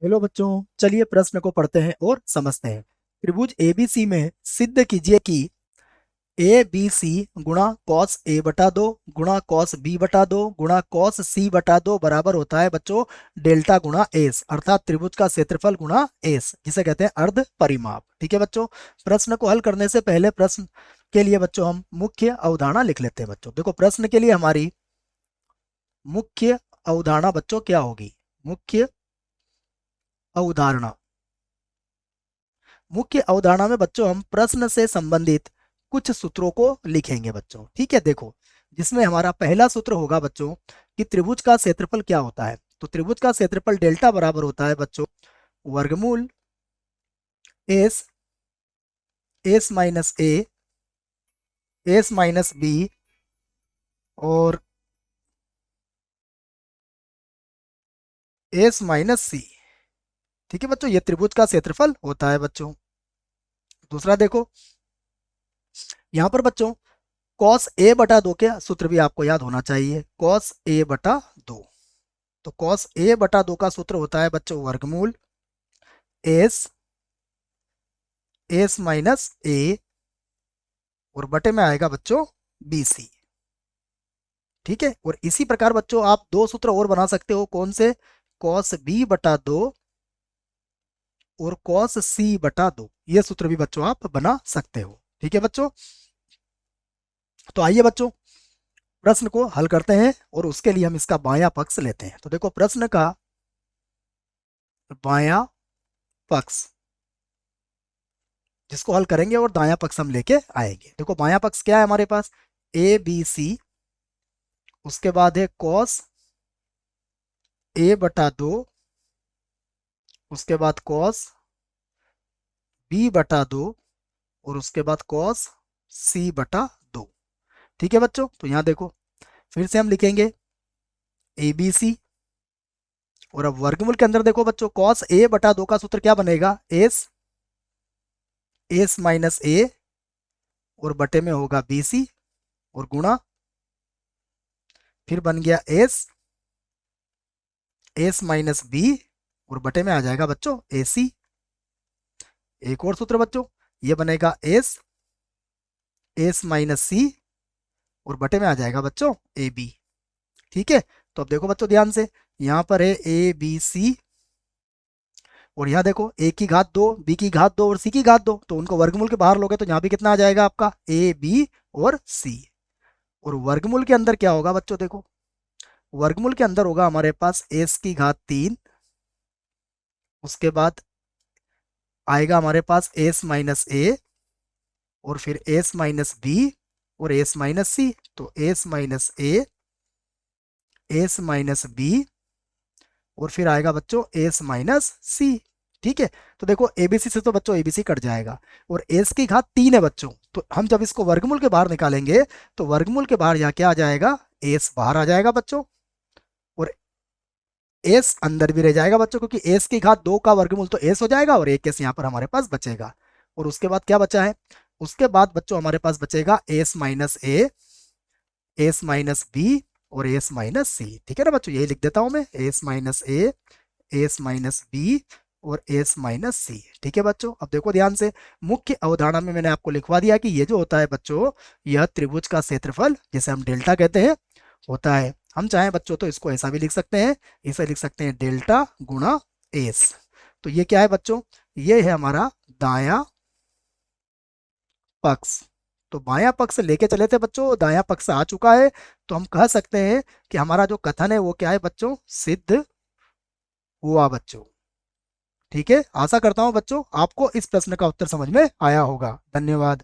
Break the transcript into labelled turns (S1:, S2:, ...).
S1: Hello बच्चों, चलिए प्रश्न को पढ़ते हैं और समझते हैं। त्रिभुज एबीसी में सिद्ध कीजिए कि ए बी सी गुणा कॉस ए बटा दो गुणा कॉस बी बटा दो गुणा कॉस सी बटा दो बराबर होता है बच्चों डेल्टा गुणा एस, अर्थात त्रिभुज का क्षेत्रफल गुणा एस, जिसे कहते हैं अर्ध परिमाप। ठीक है बच्चों, प्रश्न को हल करने से पहले प्रश्न के लिए बच्चों हम मुख्य अवधारणा लिख लेते हैं। बच्चों देखो, प्रश्न के लिए हमारी मुख्य अवधारणा बच्चों क्या होगी? मुख्य अवधारणा, मुख्य अवधारणा में बच्चों हम प्रश्न से संबंधित कुछ सूत्रों को लिखेंगे बच्चों। ठीक है, देखो, जिसमें हमारा पहला सूत्र होगा बच्चों कि त्रिभुज का क्षेत्रफल क्या होता है। तो त्रिभुज का क्षेत्रफल डेल्टा बराबर होता है बच्चों वर्गमूल एस, एस माइनस ए, एस माइनस बी और एस माइनस सी। ठीक है बच्चों, ये त्रिभुज का क्षेत्रफल होता है बच्चों। दूसरा देखो, यहाँ पर बच्चों कॉस ए बटा दो के सूत्र भी आपको याद होना चाहिए। कॉस ए बटा दो, तो कॉस ए बटा दो का सूत्र होता है बच्चों वर्गमूल एस, एस माइनस ए और बटे में आएगा बच्चों बी सी। ठीक है, और इसी प्रकार बच्चों आप दो सूत्र और बना सकते हो। कौन से? कॉस बी बटा दो और कॉस सी बटा दो, ये सूत्र भी बच्चों आप बना सकते हो। ठीक है बच्चों, तो आइए बच्चों प्रश्न को हल करते हैं और उसके लिए हम इसका बायां पक्ष लेते हैं। तो देखो, प्रश्न का बायां पक्ष जिसको हल करेंगे और दायां पक्ष हम लेके आएंगे। देखो, बायां पक्ष क्या है हमारे पास? ए बी सी, उसके बाद है कॉस ए बटा दो, उसके बाद कॉस बी बटा दो और उसके बाद कॉस सी बटा दो। ठीक है बच्चों, तो यहां देखो फिर से हम लिखेंगे ए बी सी और अब वर्गमूल के अंदर देखो बच्चों कॉस ए बटा दो का सूत्र क्या बनेगा? एस, एस माइनस ए और बटे में होगा बी सी और गुणा, फिर बन गया एस, एस माइनस बी और बटे में आ जाएगा बच्चों ए सी। एक और सूत्र बच्चों, ये बनेगा एस, एस माइनस सी और बटे में आ जाएगा बच्चों ए बी। ठीक है, तो अब देखो बच्चों ध्यान से, यहाँ पर है ए बी सी और यहाँ देखो ए की घात दो, बी की घात दो और सी की घात दो, तो उनको वर्गमूल के बाहर लोगे तो यहाँ भी कितना आ जाएगा आपका? ए बी और सी। और वर्गमूल के अंदर क्या होगा बच्चों? देखो, वर्गमूल के अंदर होगा हमारे पास एस की घात तीन, उसके बाद आएगा हमारे पास एस माइनस ए और फिर एस माइनस बी और एस माइनस सी। तो एस माइनस ए, एस माइनस बी और फिर आएगा बच्चों एस माइनस सी। ठीक है, तो देखो एबीसी से तो बच्चों एबीसी कट जाएगा और एस की घात तीन है बच्चों, तो हम जब इसको वर्गमूल के बाहर निकालेंगे तो वर्गमूल के बाहर यहाँ क्या आ जाएगा? एस बाहर आ जाएगा बच्चों और एस अंदर भी रह जाएगा बच्चों, क्योंकि एस की घात दो का वर्गमूल तो एस हो जाएगा और एक एस यहाँ पर हमारे पास बचेगा। और उसके बाद क्या बचा है? उसके बाद बच्चों हमारे पास बचेगा एस माइनस ए, एस माइनस बी और एस माइनस सी। ठीक है ना बच्चों, यही लिख देता हूं मैं, एस माइनस ए, एस माइनस बी और एस माइनस सी। ठीक है बच्चों, अब देखो ध्यान से, मुख्य अवधारणा में मैंने आपको लिखवा दिया कि ये जो होता है बच्चों, यह त्रिभुज का क्षेत्रफल, जिसे हम डेल्टा कहते हैं, होता है। हम चाहें बच्चों तो इसको ऐसा भी लिख सकते हैं, इसे लिख सकते हैं डेल्टा गुणा एस। तो ये क्या है बच्चों? ये है हमारा दाया पक्ष। तो बायां पक्ष लेके चले थे बच्चों, दायां पक्ष आ चुका है, तो हम कह सकते हैं कि हमारा जो कथन है वो क्या है बच्चों? सिद्ध हुआ बच्चों। ठीक है, आशा करता हूं बच्चों आपको इस प्रश्न का उत्तर समझ में आया होगा। धन्यवाद।